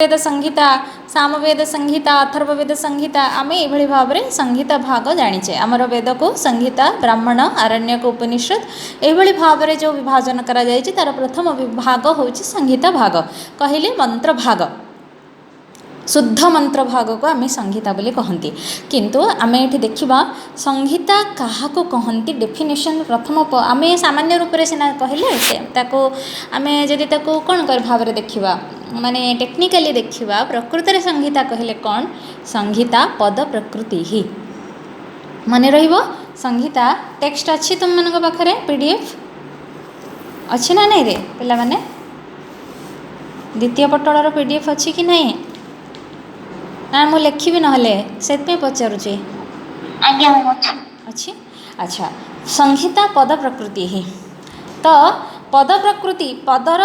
वेद संहिता सामवेद संहिता अथर्ववेद संहिता आम ये भाव में संहिता भाग जानीचे आमर वेद को संहिता ब्राह्मण आरण्यक उपनिषद ये भाव में जो विभाजन करा जायछि तार प्रथम विभाग हूँ संहिता भाग कहले मंत्र भाग शुद्ध मंत्र भाग को आम संहिता बोली कहती किंतु आम ये देखा संहिता क्या कहती डेफिनेशन प्रथम आम सामान्य रूप से सीना कहले आम जदि कौन कर भाव में देखा माने टेक्निकाली देखा प्रकृत में संहिता कहले कौन संहिता पद प्रकृति ही मन संहिता टेक्स्ट अच्छी तुम मान पाखे पीडीएफ अच्छी ना नहीं रे पिला माने द्वितीय पटल पीडीएफ अच्छी कि नहीं ना मु लिखी ना से पचारुचे अच्छी अच्छा संहिता पद प्रकृति ही तो पद प्रकृति पदर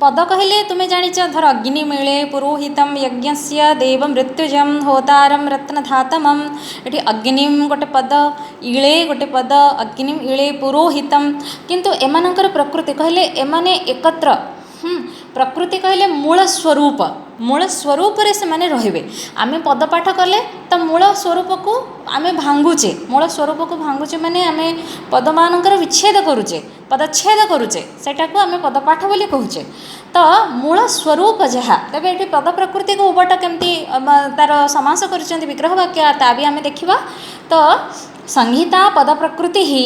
पद कहले तुम्हें जानीच धर अग्नि मिले पुरोहितम यज्ञस्य देव मृत्युजम होतारम रत्नधातमम ये अग्नि गोटे पद इले गोटे पद अग्नि इले पुरोहितम किंतु एमानकर प्रकृति कहले एमाने एकत्र प्रकृति कहले मूल स्वरूप रे से माने रहिबे आमे पद पाठ कले तो मूल स्वरूप को आमे भांगुचे मूल स्वरूप को भांगुचे माने आमे पद मानकर विच्छेद करूचे पदच्छेद करूचे सेटा को आमे पद पाठ बोली कहूचे तो मूल स्वरूप जहाँ तेरे ये पद प्रकृति को उबट केमती तार समास कर विग्रह वाक्य ता भी आमे देखिबा तो संहिता पद प्रकृति ही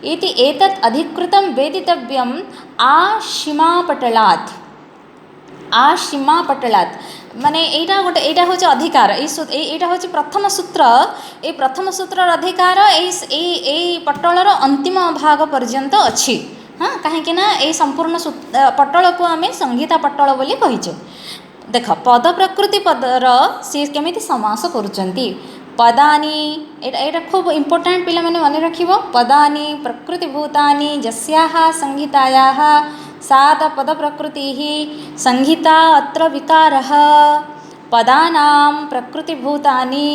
इति एतत् अधिकृतं वेदितव्यम् आशीमापटलात् माने एटा गोटे एटा हूँ अधिकार यहाँ हूँ प्रथम सूत्र ये प्रथम सूत्र अधिकार ये पटलर अंतिम भाग पर्यंत अच्छी हाँ कहीं ये संपूर्ण पटल को आम संहिता पटल बोली कहीचे देख पद प्रकृति पदर सी केमिति समास करुचंती पदानी एटा खूब इम्पोर्टाट पिला माने मन रखिब पदानी प्रकृतिभूतानि जस्याः संहितायाः सात पद प्रकृति संहिता अत्र विकारः पदानां प्रकृतिभूतानि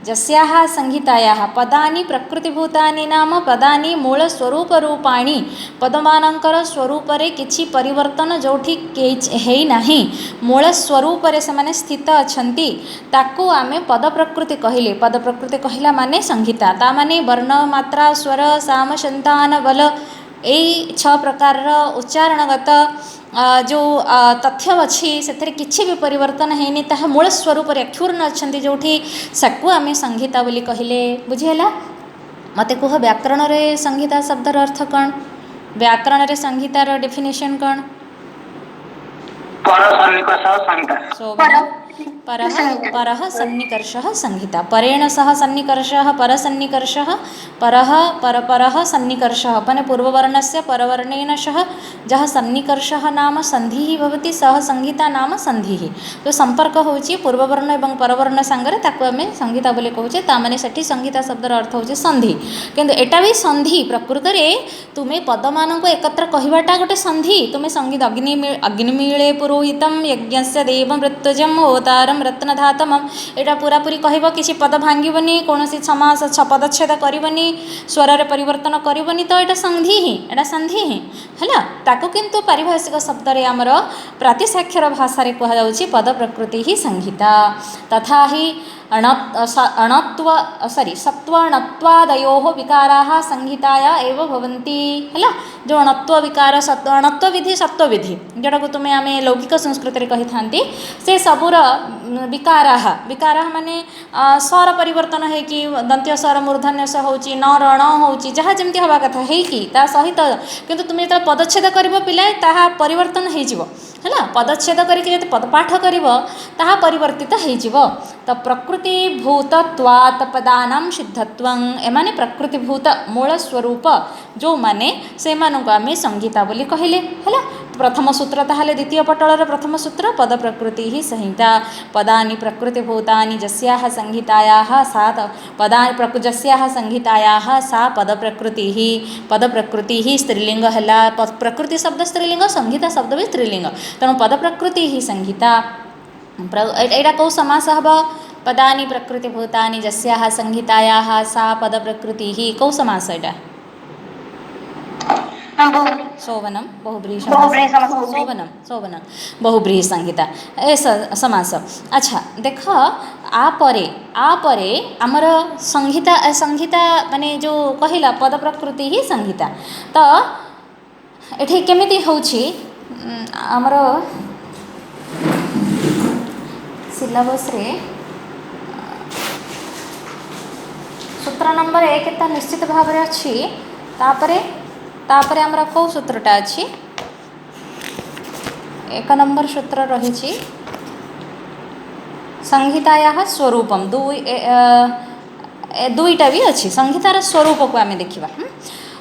जस्याः संहितायाः पदानि प्रकृतिभूतानि नाम पदानि मूल स्वरूप रूपाणि पदमानंकर स्वरूप रे किछि परिवर्तन जोठी है नाही मूल स्वरूप रे से स्थित अछंती ताकू आमे पद प्रकृति कहले पद प्रकृति कहला माने संहिता ता माने वर्ण मात्रा स्वर साम संतान बल यही 6 प्रकार उच्चारणगत जो तथ्य अच्छी से किसी भी परिवर्तन है ताहा मूल स्वरूप क्षुर्ण अच्छा जो साकू आम संहिता बोली कहले बुझीला मते कह व्याकरण रे संहिता शब्दर अर्थ कौन व्याकरण रे संहितार डेफिनेशन कौन परः सन्निकर्षः संहिता परेण सह सन्निकर्षः परसन्निकर्षः परः परपरः सन्निकर्षः माने पूर्ववर्णस्य परवर्णेन सह जः सन्निकर्षः नाम संधिः भवति सह संहिता नाम संधिः तो संपर्क होची पूर्ववर्ण एवं परवर्ण सांगरे ताको आमे संहिता बोली कहूचे ता माने सेठी संहिता शब्दर अर्थ होची संधि किंतु एटा भी संधि प्रकृत रे तुमे पदमान को एकत्र कहिबाटा गोटे संधि तुमे संगीत अग्निमीळे पुरोहितम यज्ञस्य देव मृत्युजम होतारम रत्नधातमम एटा पूरा पूरी कहब किसी पद भांगीबनी कौन समास पदच्छेद करबनी स्वर रे परिवर्तन करबनी तो एटा संधि ही है ताको किंतु पारिभाषिक शब्द रे आमर प्रातिसाक्षर भाषा रे कहा जाउची पद प्रकृति ही संहिता तथा ही सत्वणत्वादयोः विकाराः संहिताया एव भवन्ति है जो अणत्व विकार अणत्व विधि सत्व विधि जोटा को तुम्हें आम लौकिक संस्कृति रे कही थांती से सबूर विकाराः माने स्वर परिवर्तन है कि दंत्य स्वर मूर्धन्य स होची न रण होची जहाँ जमती हवा कथा है कि ता सहित किंतु तुम्हें जो पदच्छेद कर पिला ताहा परिवर्तन हो है पदच्छेद करके पदपाठ कर परिवर्तित हो तो प्रकृतिभूतत्वात् पदानां सिद्धत्वं एमाने प्रकृतिभूत मूल स्वरूप जो माने से मानक आम संहिता बोली कहले है प्रथम सूत्र ताहले द्वितीय पटलर प्रथम सूत्र पद प्रकृति ही संहिता पदानि प्रकृतिभूतानि जस्याः संहितायाः सा पदानि जस्याः संहितायाः सा पद प्रकृति ही स्त्रीलिंग है प्रकृति शब्द स्त्रीलिंग संहिता शब्द भी स्त्रीलिंग तेणु पद प्रकृति ही संहिता एटा कौ समास हम पदानि प्रकृतिभूतानि जस्याः संहितायाः सा पद प्रकृति ही कौ समास एटा शोभनम बहुब्रीहि समास शोभनम शोभनम बहुब्रीहि संहिता ए समास। अच्छा देख आपरे आमर संहिता संहिता माने जो कहला पद प्रकृति ही संहिता। तो एठी केमिति होछि आमर सिलेबस रे सूत्र नंबर 1 ता निश्चित भाव में अच्छी। तापरे आमर कौ सूत्रटा अच्छी 1 नंबर सूत्र रही संहिताया स्वरूपम दुईटा भी अच्छी संहितार स्वरूप को आम देखा।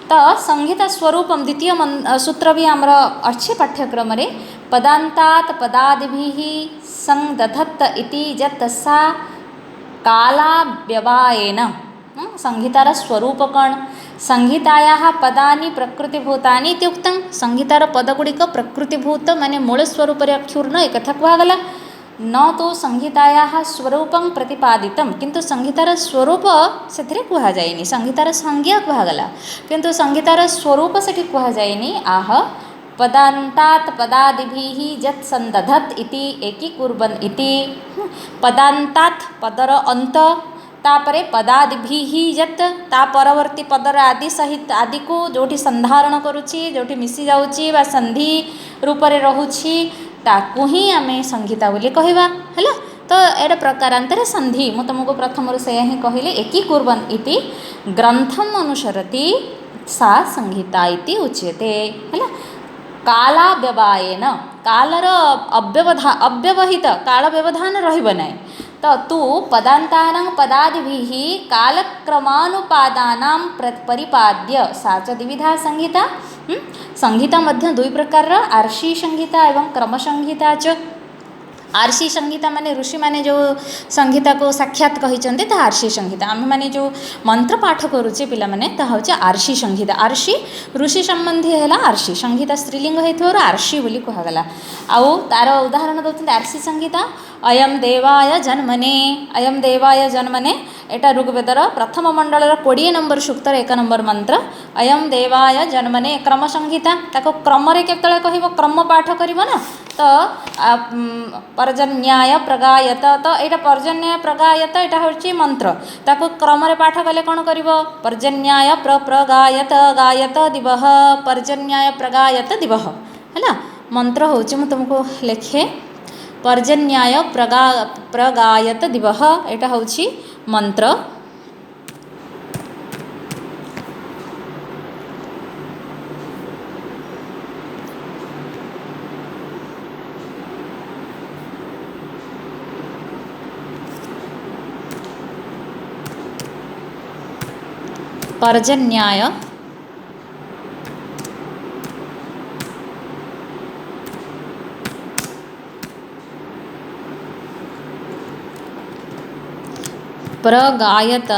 तो संहिता स्वरूपम द्वितीय सूत्र भी आमर अच्छी पाठ्यक्रम रे पदांतात पदादिभिः संदधत्त इति यत् सा कालाव्यवायेन। संहितार स्वरूप कौन संहितायाः पदानि प्रकृतिभूतानि इत्युक्तं। संहितार पदगुड़िक प्रकृतिभूत माने मूल स्वरूप अक्षुर्ण एक कथा कहगला न तो संहितायाः स्वरूपं प्रतिपादितं किंतु संहितार स्वरूप से कहुनि संहितार संज्ञा कहगला किंतु संहितार स्वरूप से कहुनि आह पदांतात पदादिभिः यत् संदधत् इति एकीकुर्वन् इति। पदांतात पदर अंत तापरे पदादिभिः यत् ता परवर्ती पदर आदि सहित आदि को जोठी संधारण करुछि जोठी मिसी जाउछि बा संधि रूप रे रहुछि ताकू ही आमे संहिता बोली कहवा हैला। तो एटा प्रकारांतर संधि मु तुमको प्रथम से ही कहले एकीकुर्वन् इति ग्रंथम अनुसरति सा संहिता इति उच्यते हैला। कालाव्यवायेन कालर अव्यवहित काल व्यवधान रहिब नै। तो तू पदांतानां पदादिभिः कालक्रमानुपादानां परिपाद्य सा च द्विविधा संहिता। संहिता मध्य दुई प्रकार आर्षी संहिता एवं क्रम संहिता च। आर्षी संहिता माने ऋषि माने जो संहिता को साक्षात कहिचंते ता आर्षी संहिता। आम माने जो मंत्र पाठ करूचे पिला माने ता होचे आर्षी संहिता। आर्षी ऋषि संबंधी हैला आर्षी संहिता स्त्रीलिंग हेथोर आर्षी बोली कहगला। आउ तार उदाहरण दउछन आर्षी संहिता अयम देवाय जन्मने एटा ऋग्वेदर प्रथम मंडल 20 नंबर सूक्तर 1 नंबर मंत्र अयम देवाय जन्मने क्रम संहिता। ताको क्रम रे केतले कहिबो क्रम पाठ करिवो ना। तो पर्जन्याय प्रगायत तो एटा पर्जन्याय प्रगायत एटा होची मंत्र ताको क्रम रे पाठ कले कोन करिवो पर्जन्याय प्रगायत गायत दिवह पर्जन्याय प्रगायत दिवह हैला। मंत्र होची मु तुमको लेखे पर्जन्याय प्रगायत दिवह एटा होची मंत्र। पर्जन्याय प्रगायत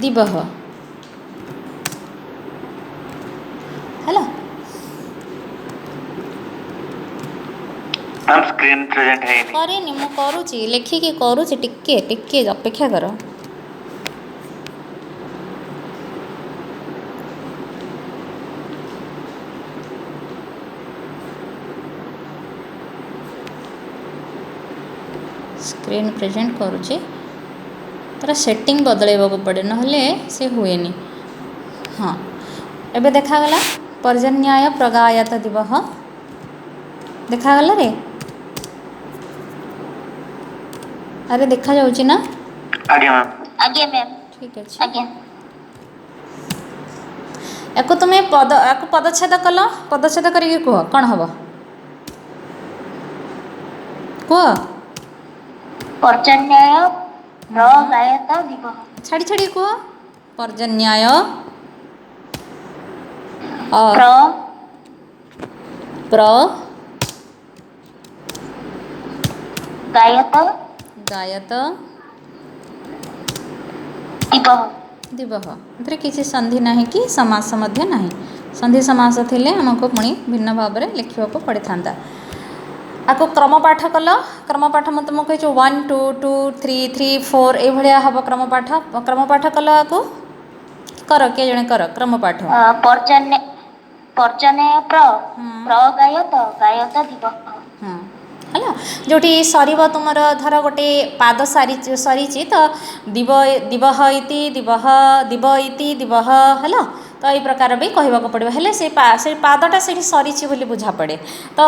दिवह हैला। हम स्क्रीन प्रेजेंट है करे नि मु करूची लेखिकी करूची टिके टिके अपेक्षा करो। स्क्रीन प्रेजेंट करुचे तार सेटिंग बदलैबा को पड़े नहले से हुए नहीं। हाँ एबे देखागला पर्जन्याय प्रगायत दिवह देखागला रे। अरे देखा जाउची ना आगे मैम ठीक है एको तुम्हें पदच्छेद कल पदच्छेद करिके कह कौन हम कह पर्जन्याय प्रगायत दिवह छाड़ी छाड़ी कह पर्जन्याय गायत दिवह एथरे किसी संधि नहीं कि समास मध्य नहीं। संधि समास थिले हमको पुणी भिन्न भाव में लिखा पड़ी था। आपको क्रम पाठ कल क्रम पाठ मत तुमको कही 1 2 2 3 3 4 ये भाया हम क्रम पाठ कल आपको कर किए जड़े कर क्रम पाठ पर्जन्य प्रगायत गायत दिवः ହେଲା ଯେଉଁଠି ସରିବ ତୁମର ଧର ଗୋଟେ ପାଦ ସରିଛି ତ ଦିବହ ଇତି ଦିବହ ହେଲା ତ ଏଇ ପ୍ରକାର ବି କହିବାକୁ ପଡ଼ିବ ହେଲେ ସେ ପାଦଟା ସେଇଠି ସରିଛି ବୋଲି ବୁଝାପଡ଼େ ତ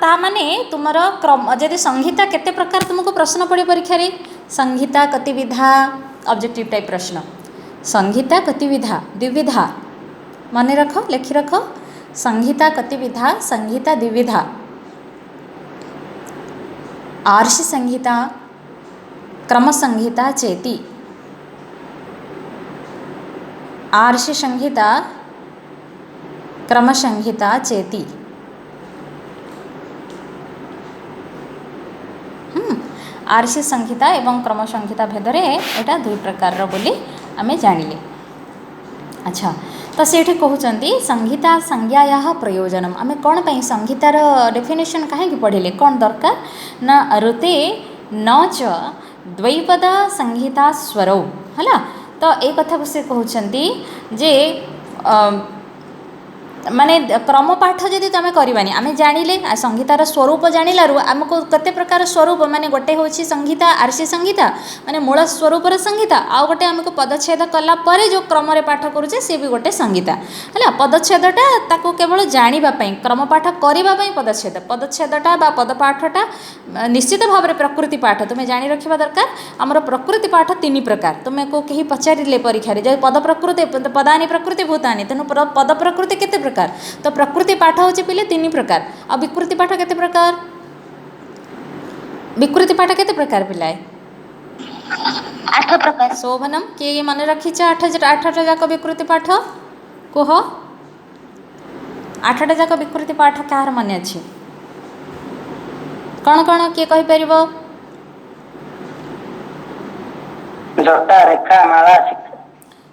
ତା ମାନେ ତୁମର ଯଦି ସଂହିତା କେତେ ପ୍ରକାର ତୁମକୁ ପ୍ରଶ୍ନ ପଡ଼େ ପରୀକ୍ଷାରେ ସଂହିତା କତିବିଧା ଅବଜେକ୍ଟିଭ ଟାଇପ୍ ପ୍ରଶ୍ନ ସଂହିତା କତିବିଧା ଦ୍ୱିବିଧା ମନେ ରଖ ଲେଖି ରଖ ସଂହିତା କତିବିଧା ସଂହିତା ଦ୍ୱିବିଧା आर्षि संहिता क्रम संहिता चेति आर्षि संहिता क्रम संहिता चेति आर्षि संहिता एवं क्रम संहिता भेदरे एटा दुई प्रकार बोली आमे जानिले अच्छा तो से कहते संहिता संज्ञाया प्रयोजनम आम कौन पर संहितार डेफिनेशन कहीं पढ़िले कौन दरकार ना ऋते न च द्वैपद संहिता स्वरौ है तो ये कथा को से कहते जे माने क्रम पाठ जदि तुम करवानी आम जानिले संहितार स्वरूप जानिलु आमको केते प्रकार स्वरूप माने गोटे हूँ संहिता आर्षि संहिता माने मूल स्वरूपर संहिता आउ गोटे आमको पदच्छेद कला परे जो क्रम पाठ करुचे सी भी गोटे संहिता है पदच्छेदटा ताको केवल जानापी क्रम पाठ करने पदच्छेदटा बा पदपाठटा निश्चित भाव में प्रकृति पाठ तुम्हें जानी रखा दरकार आमर प्रकृति पाठ तीन प्रकार तुमको कहीं पचारे परीक्षा जो पद प्रकृति पदानी प्रकृति भूतानी तेणु पद प्रकृति केते प्रकार तो प्रकृति पाठ होचे पिले तीन प्रकार आ विकृति पाठ केते प्रकार विकृति पाठ केते प्रकार पिलाए 8 प्रकार शोभनम किए मन रखी 8टा जाक विकृति पाठ कह 8टा जाक विकृति पाठ कहार मन अच्छी कौन कौन किए कहि परिबो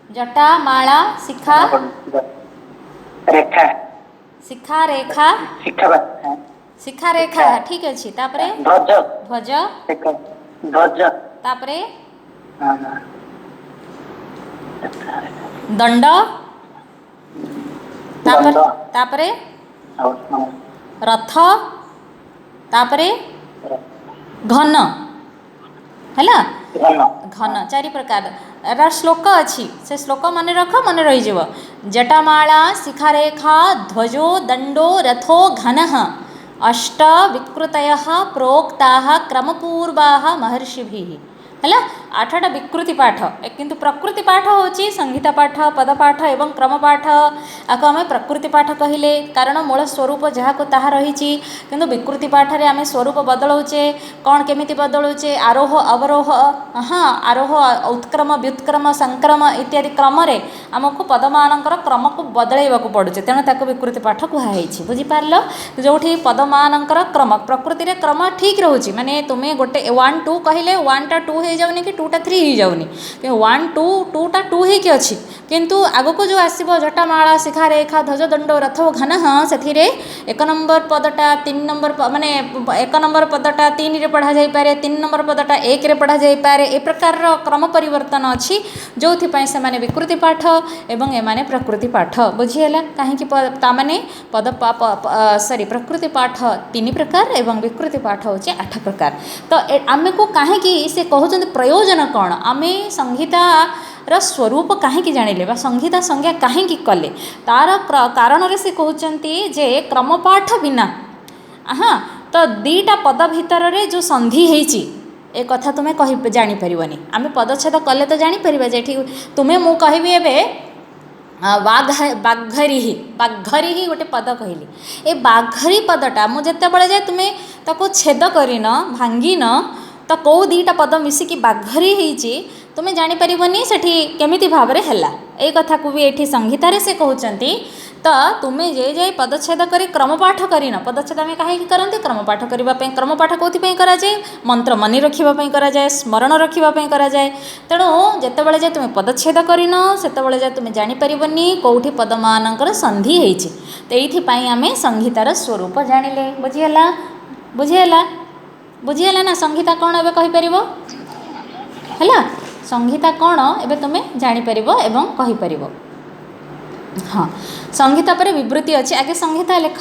जटा माला शिखा रेखा शिखा रेखा शिखा रेखा ठीक अच्छी तापरे ध्वज तापरे दंड तापरे रथ तापरे घन है घन 4 प्रकार श्लोक अच्छी से श्लोक मन रख मन रही जटामाला शिखारेखा ध्वजो दंडो रथो घन अष्ट विकृतय प्रोक्ता क्रमपूर्वा महर्षि है 8टा विकृति पाठ किंतु प्रकृति पाठ होची संहिता पाठ पदपाठ एवं क्रम पाठ आको आम प्रकृति पाठ कहले कारण मूल स्वरूप जहाँ को ताहा रही किंतु विकृति पाठ रे आम स्वरूप बदलाउचे कौन केमिति बदलाउचे आरोह अवरोह हाँ आरोह उत्क्रम व्युत्क्रम संक्रम इत्यादि क्रम रे आमको पदमानंकर क्रम को बदलैवा को पड़ुचे तेणु ताको विकृति पाठ कुहाई बुझिपार जो पदमानंकर क्रम प्रकृति रे क्रम ठीक रोचे माने तुम्हें गोटे 1 2 कहले 1 टा 2 हो जाउनी कि 2 टा 3 हो जाउनी कि 1 2 2 टा 2 हे कि अछि किंतु आगो को जो आसीबो जटामाला शिखारेखा ध्वज दंड रथ घन से एक नंबर पदटा 3 नंबर माने 1 नंबर पदटा 3 रे पढ़ा जाई पारे 3 नंबर पदटा 1 रे पढ़ा जाई पारे ए प्रकार क्रम परिवर्तन अछि जोथि पय से माने विकृति पाठ एवं ए माने प्रकृति पाठ बुझियला काहे कि ता माने पद सॉरी प्रकृति पाठ 3 प्रकार एवं विकृति पाठ होचे 8 प्रकार तो आमे को काहे कि से कहउछन प्रयोजन कौन आमे संहिता स्वरूप कहीं जानिले बा संहिता संज्ञा कहीं कले तार कारण से कहते जे क्रमपाठ बिना हाँ तो 2टा पद भितर रे जो संधि होती ए कथा तुम्हें कह जानीपरनी आम पदच्छेद कले तो जानीपर जे तुम्हें मु कहबी एबे बाघरी ही गोटे पद कहली ए बाघरी पदटा मुझे जाए तुम्हें ताको छेद करन भांगिन तो कौ 2टा पद मिसिकी बाघरी होती तुम्हें जानीपरनी से केमिति भाव में है ये कथा को भी ये संहितार से कहते तो तुम्हें जे जे पदच्छेद कर क्रमपाठ करन पदच्छेद आम कहीं करते क्रमपाठ करने क्रमपाठ कौन कराए मंत्र मनी रखापी कराए स्मरण रखापी कराए तेणु जितेबाला जाए तुम्हें पदच्छेद करन से जाए तुम्हें जानीपरनी कौटी पदमानकर संधि होती तो ये आम संहितार स्वरूप जानिले बुझीगला ना संहिता कौन एवं कहीपर है संहिता कौन एवं तुम्हें जानीपर एवं कहीपर हाँ संहिता पर विवृत्ति अच्छी आगे संहिता लेख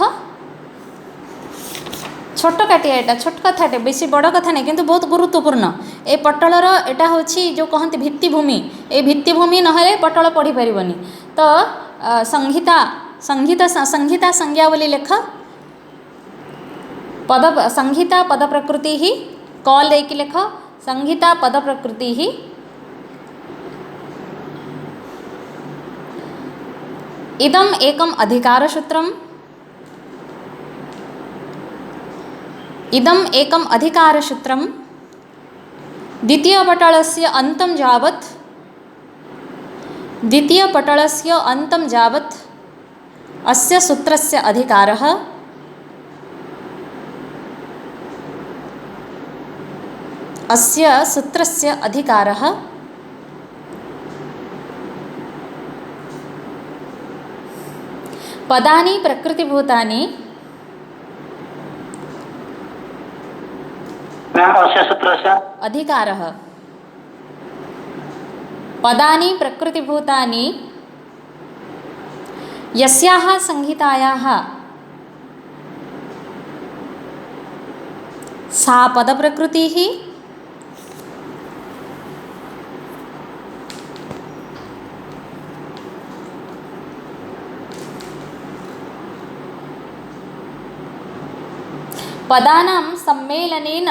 छोट काटिया यहाँ छोट कथाटे बेस बड़ कथा नहीं किंतु बहुत गुरुत्वपूर्ण ए पटलर एटा हूँ जो कहते भित्तिभूमि ए भित्तिभूमि ना पटल पढ़ी पारनि तो संहिता संहिता संहिता संज्ञावली लेख पद संहिता पद प्रकृति ही कल देकी लेख संहिता पद प्रकृति ही इदम एकम अधिकार सूत्रम इदम एकम अधिकार सूत्रम द्वितीय पटलस्य अंतं यावत् द्वितीय पटलस्य अंतं यावत् अस्य सूत्रस्य अधिकारः अस्य सूत्रस्य अधिकारः पदानि प्रकृतिभूतानि अस्य सूत्रस्य अधिकारः पदानि प्रकृतिभूतानि यस्याः संहितायाः सा पदप्रकृतिः पदानां सम्मेलनेन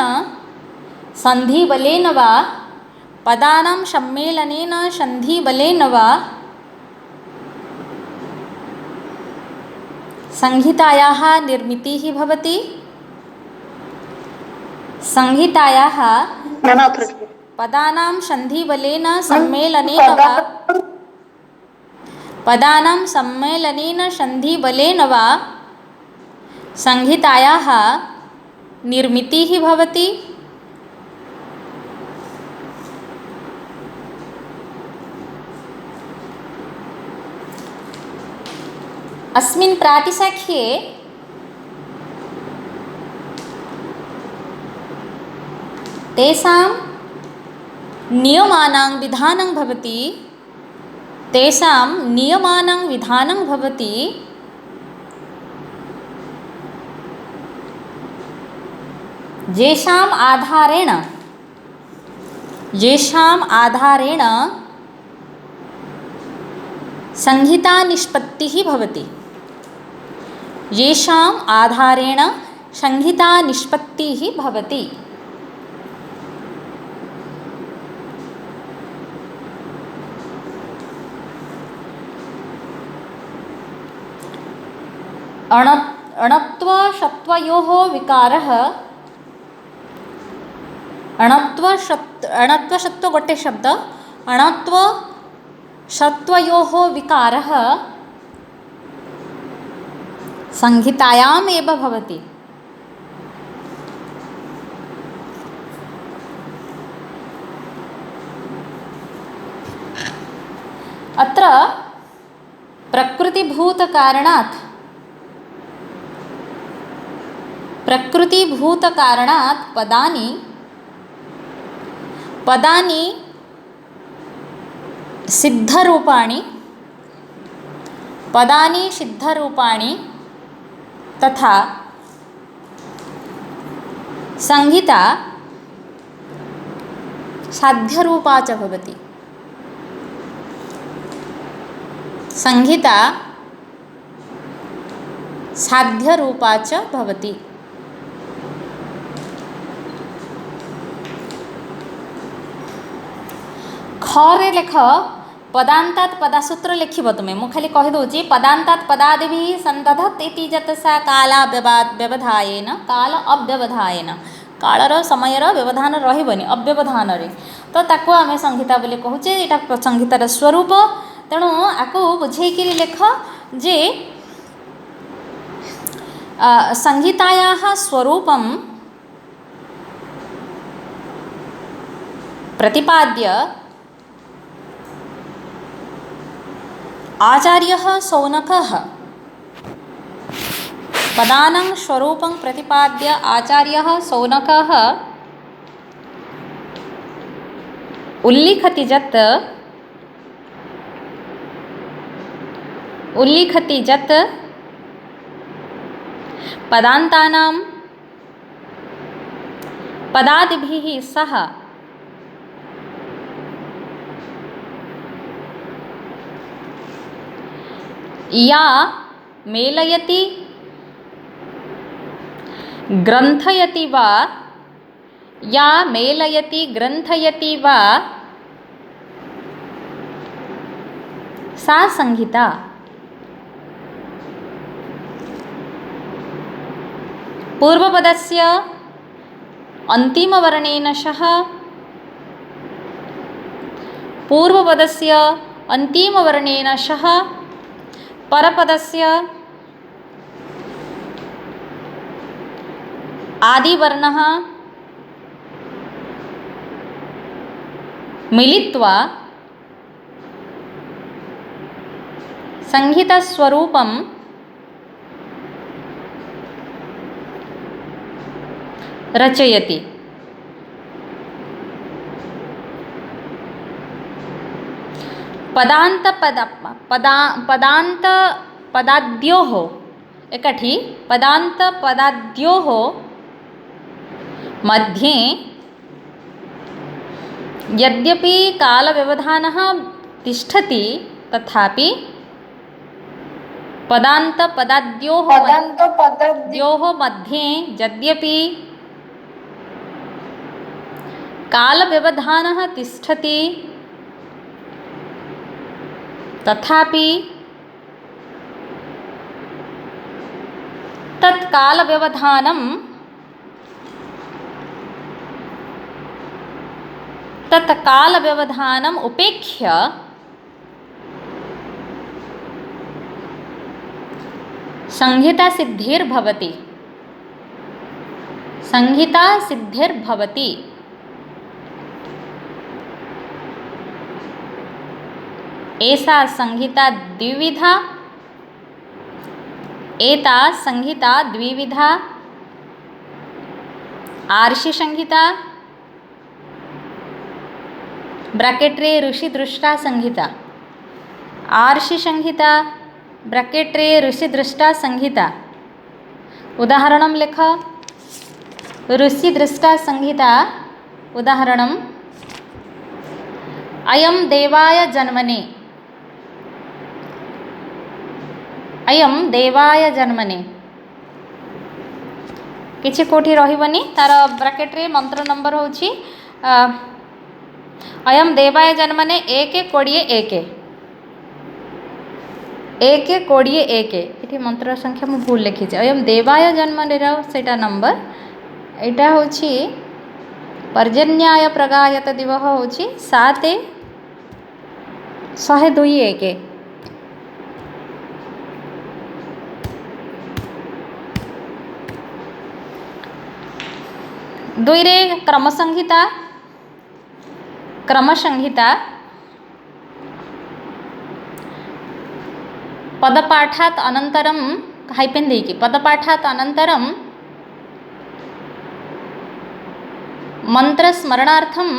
सन्धिबलेन वा पदानां सम्मेलनेन सन्धिबलेन वा संहितायाः निर्मितिः भवति संहितायाः पदानां सन्धिबलेन सम्मेलनेन वा पदानां सम्मेलनेन सन्धिबलेन वा संहितायाः निर्मितिः भवति अस्मिन् प्रातिशाख्ये तेषां नियमानां विधानं भवति तेषां नियमानां विधानं भवति येषाम् आधारेण संहिता निष्पत्तिः भवति येषाम् आधारेण संहिता निष्पत्तिः भवति अणत्वशत्वयोः विकारः अणत्वशत्व गोटे शब्द अणत्वशत्वयोः विकारः संहितायाम् एव भवति अत्र प्रकृतिभूतकारणात् पदानि सिद्धरूपाणि तथा संहिता साध्यरूपा च भवति संहिता साध्यरूपा च भवति खरे लेख पदान्तात् पदासूत्र लिखिब तुम्हें मु खाली कहि दउची पदान्तात् पदादिभिः सन्दधत् इति जतसा काला व्यवधायेन काल अव्यवधायेन कालर समयर व्यवधान रहिबनी अव्यवधान रे तो ताको आमे संहिता बोली कहूचे एटा संहितार स्वरूप तेणु आको बुझेकिरी लेख जे संहितायाः स्वरूपं प्रतिपाद्य आचार्यः शौनकः पदानां स्वरूपं प्रतिपाद्य आचार्यः शौनकः उल्लिखति यत् उल्लिखति यत् पदान्तानां पदादिभिः सह या मेलयति ग्रन्थयति वा या मेलयति ग्रन्थयति वा सा संहिता पूर्वपदस्य अन्तिमवर्णेन सह पूर्वपदस्य अन्तिमवर्णेन सह परपदस्य आदिवर्णः मिलित्वा संहितास्वरूपं रचयति। पदाद्योः एकठी पदान्तपदाद्योः मध्ये यद्यपि कालव्यवधानः तिष्ठति तथापि पदान्तपदाद्योः मध्ये यद्यपि कालव्यवधानः तिष्ठति तथापि तत्कालव्यवधानम् उपेक्ष्य संहितासिद्धिर्भवति। एषा संहिता द्विविधा। एता संहिता द्विविधा आर्षि संहिता ब्रैकेट रे ऋषि दृष्टा संहिता। आर्षि संहिता ब्रैकेट रे ऋषि दृष्टा संहिता। उदाहरणं लेख। ऋषि दृष्टा संहिता उदाहरणम् अयं देवाय जन्मने। अयं देवाय जन्मने किछि कोठी रहिबनी तार ब्रैकेट रे मंत्र नंबर होछि अयं देवाय जन्मने 1-20-1 इठी मंत्र संख्या मु भूल लिखी अयं देवाय जन्मने सेटा नंबर एटा होछि पर्जन्याय प्रगायत दिवह होछि 7-102-1। दुई रे क्रमसंहिता पदपाठात् अनन्तरं हाइपेन देकी पदपाठात् अनन्तरं मंत्रस्मरणार्थं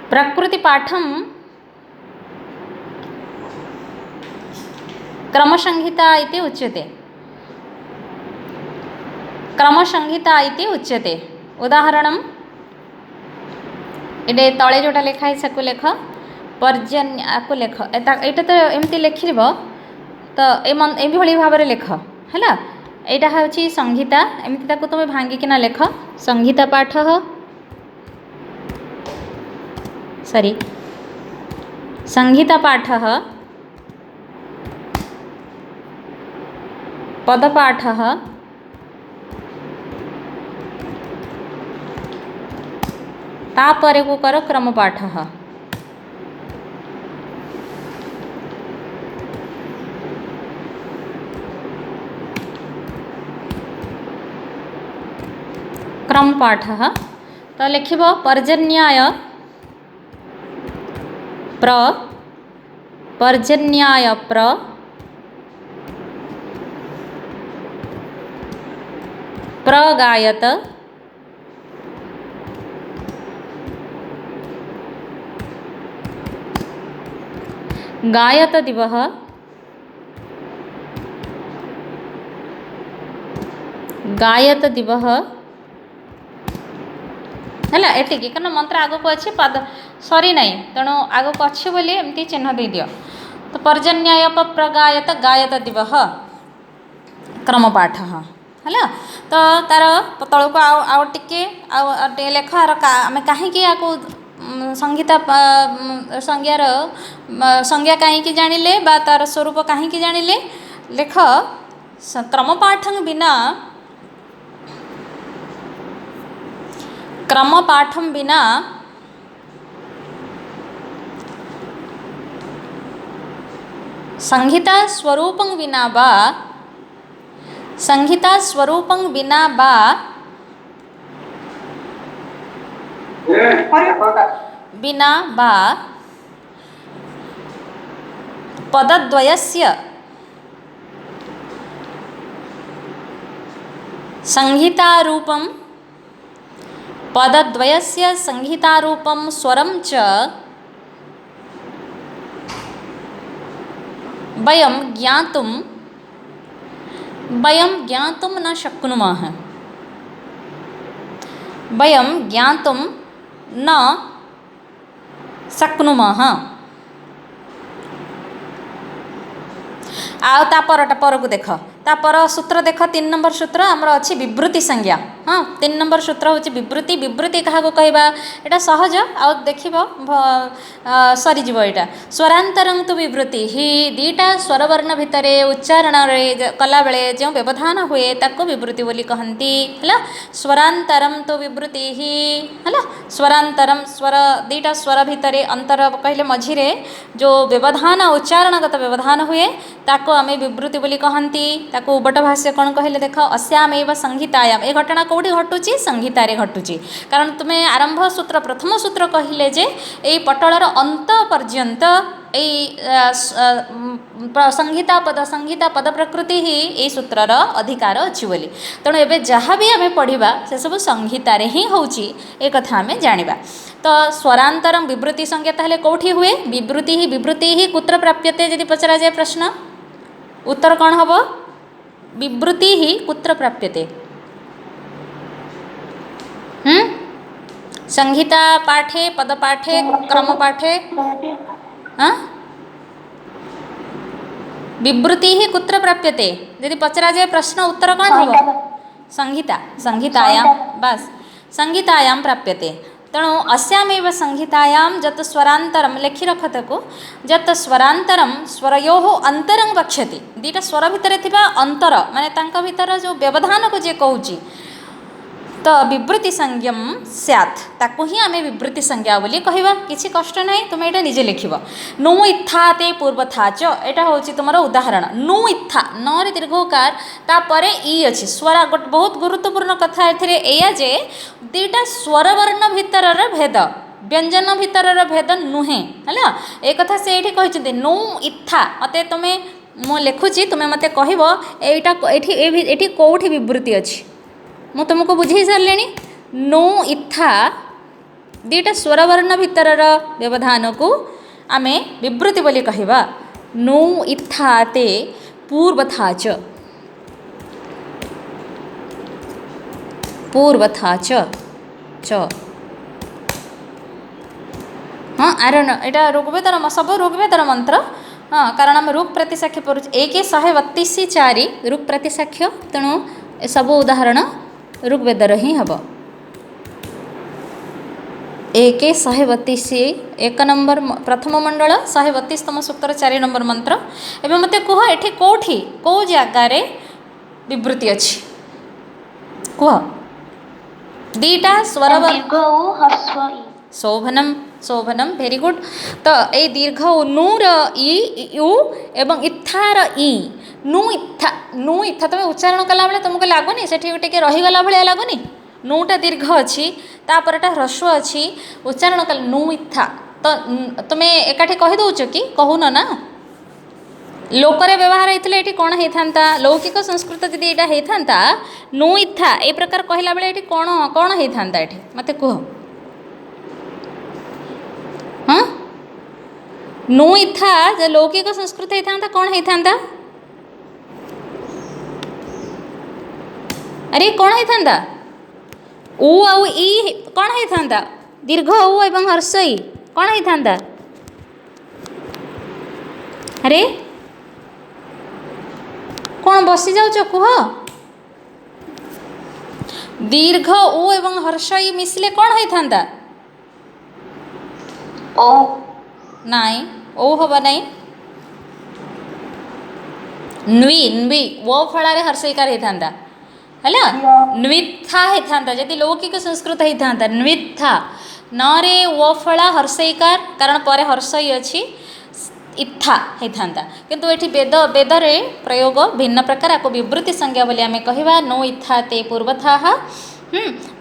प्रकृतिपाठं क्रमसंहिता इति उच्यते। उदाहरणम् इडे तले जोटा लेखा है सकु लेख पर्जन्य आकु लेख एटा तो एमती लिखिब तो ए भली भाव में लेख हैला। एटा होची संहिता एमती ताकु तुम भांगिकिना लेख संहिता पाठ संहिता पाठ पदपाठ तापरे को कर क्रमपाठ। क्रमपाठ तो लिखिब पर्जन्याय प्रगायत गायत दिवः गायत दिवः है एतिकी कारण मंत्र आग को अच्छे पद सरी ना तेणु आग को अच्छे बोली एमती चिन्ह दे दियो तो पर्जन्याय प्रगायत गायत दिवः क्रमपाठ है तो तार तल को आउ टिके लेख आम कहीं संगीता संज्ञार संज्ञा कहीं जानिले बा तार स्वरूप कहीं जानिले लेख क्रमपाठं बिना क्रमपाठं बिना संहिता स्वरूपं विना बा संहिता स्वरूपं विना बा बिना बा पदद्वयस्य संहितारूपं पदद्वयस्य संहितारूपं स्वरं च वयं ज्ञातुं न शक्नुमः वयं ज्ञातुं न शक्नुमः आ पर को देख तापर सूत्र देख 3 नंबर सूत्र आमर अच्छी विवृत्ति संज्ञा हाँ 3 नंबर सूत्र हूँ विवृत्ति विवृत्ति क्या कहवा यहाँ सहज आ देख सरीज यहाँ स्वरांतरं तो विवृत्ति ही दीटा स्वरवर्ण भितर उच्चारण कला बेले जो व्यवधान हुए ताको विवृत्ति बोली कहती है स्वरांतरं तो विवृत्ति ही है स्वरांतरं स्वर दीटा स्वर भितर अंतर कहले मझिरे जो व्यवधान उच्चारणगत व्यवधान हुए ताको आम विवृत्ति बोली कहती ताको उबट भाष्य कौन कहले देख अस्यामेव संहितायाम ए घटना कौटी घटुची संहितारे घटुची कारण तुम्हें आरंभ सूत्र प्रथम सूत्र कहले जे एई पटलर अंत पर्यंत संहिता पद प्रकृति ही ये सूत्रर अधिकार अच्छी बोली तेणु एवं जहाँ भी आम पढ़ा से सब संहितार ही होची एक कथा आम जानिबा तो स्वरांतरम विवृत्ति संज्ञा ताहले कौटी हुए विवृत्ति ही कुत्र प्राप्यते यदि पचरा जाए प्रश्न उत्तर कौन हम विवृत्ति ही कुत्र प्राप्यते संहिता पाठे पदपाठे क्रमपाठे हाँ विवृत्ति ही कुत्र प्राप्यते यदि पचरा जाए प्रश्न उत्तर कौन हम संहितायां बस संहितायां प्राप्यते तेणु अस्यामेव संहितायां जत स्वरांतरं लेखि रखत को जत स्वरांतरं स्वरयोः अंतरं वक्ष्यति दीटा स्वर भितर थिबा अंतर माने तांका भितर जो व्यवधान को जे कहूची तो विवृत्ति संज्ञम स्यात् ताकू ही आम विवृत्ति संज्ञा बोली कहवा किसी कष्ट ना तुम ये निजे लिख नु इत्था ते पूर्वथा च यहाँ हूँ तुम उदाहरण नु इत्था नरे दीर्घकार तापर इ अच्छी स्वर बहुत गुरुत्वपूर्ण कथा एया जे दीटा स्वरवर्ण भितर भेद व्यंजन भितर भेद नुहे है एक कथा से ये कहते नु इत्था मत तुम्हें मु लिखुची तुम्हें मत कह ये कौटी विवृत्ति अच्छी मु तुमको बुझे सारे नु इत्था दीटा स्वरवर्ण भितर व्यवधान को आम विवृत्ति बोली कहवा नु इत्था ते पूर्वथा च हाँ आरण यहाँ ऋग्वेदर सब ऋग्वेदर मंत्र हाँ कारण आम ऋग प्रतिसाक्ष्य पढ़ु 1:132 ऋग प्रतिसाक्ष्य तेणु सब उदाहरण ऋग्वेदर ही हम 1:132 1 नंबर प्रथम मंडल 132तम सूत्र 4 नंबर मंत्र एवं मत कह ये कौटी कौ जगार विवृत्ति अच्छी कह दीटा स्वर शोभनम शोभनम वेरी गुड तो ये दीर्घ नूर यू एवं इत्थार इ नु इत्था तुम उच्चारण कला बेले तुमको लगुनि से रहीगला भाया लगुनि नुटा दीर्घ अच्छी तापरटा ह्रस्व अच्छी उच्चारण कल नु इत्था तो तुम्हें एकाठी कही दौच कि कहून ना लोकरे व्यवहार होता ये कौन होता लौकिक संस्कृत जदि यहाँ होता नु इथा ए प्रकार कहला बेले ये कौन कौन होता ये मत कह हाँ नु इथा जो लौकिक संस्कृत होता कौन होता अरे कौन होता उ आउ ई कौन होता दीर्घ उ एवं हर्ष ई कौन होता अरे कौन बसी जाऊच कुह दीर्घ उ एवं हर्ष ई मिसले कौन होता ओ नाई ओ हवा नाई न्वी न्वी वो फलारे हर्षईकार होता है न्वित्था होता जदि लौकिक संस्कृत होता न्वित्था न रे वो फला हर्षईकार कारण पर हर्षई अच्छी इत्था होता किंतु ये वेद वेदरे प्रयोग भिन्न प्रकार आपको विवृत्ति संज्ञा बोली आम कहवा नो इत्था ते पूर्वथा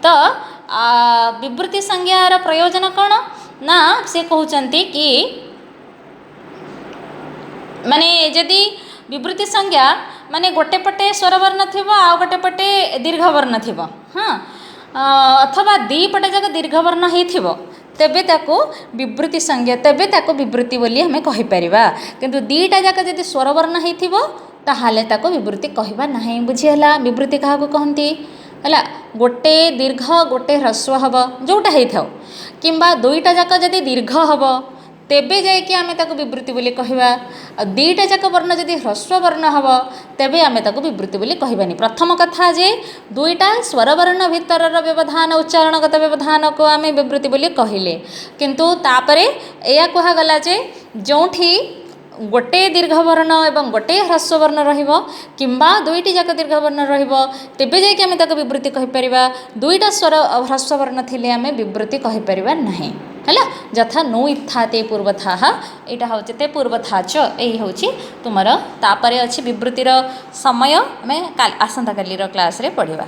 तो विवृत्ति संज्ञार प्रयोजन कौन ना से कहते कि माने जदि विवृत्ति संज्ञा माने गोटे पटे स्वरवर्ण थी आ गोटे पटे दीर्घवर्ण थी हाँ अथवा दी पटे जाक दीर्घवर्ण हो तेबे ताको विवृत्ति संज्ञा तेबे ताको विवृत्ति बोली हमें कहीपर किंतु दीटा जाक जदि स्वरवर्ण हो ताहले ताको विवृत्ति कहवा नहीं बुझीगला विवृत्ति क्या कहती है गोटे दीर्घ गोटे ह्रस्व हम जोटा होता किंबा दुईटा जाक जदि दीर्घ हम तेबे जाइए आम ताको विवृत्ति बोली कहवा दीटा जाक वर्ण जदि ह्रस्व वर्ण हम तेबे आम ताको विवृत्ति बोली कहबानी प्रथम कथा जे दुईटा स्वरवर्ण भितर व्यवधान उच्चारणगत व्यवधान को आम विवृत्ति बोली कहले किंतु तापरे या कहगला जे जोठी गोटे दीर्घवर्ण एवं गोटे ह्रस्ववर्ण रहिबो किंबा दुईटी जाक दीर्घवर्ण रहिबो तेबे जाइए आम ताको विवृत्ति कहीपर दुईटा स्वर ह्रस्ववर्ण थिले आम विवृत्ति कहीपर नहीं है जथा नु इत्था ते पूर्वथा यहाँ हूँ ते पूर्वथा च यही हूँ तुमर तापर अच्छी विवृत्तिर समय आम आसंता काली क्लास रे पढ़िबा।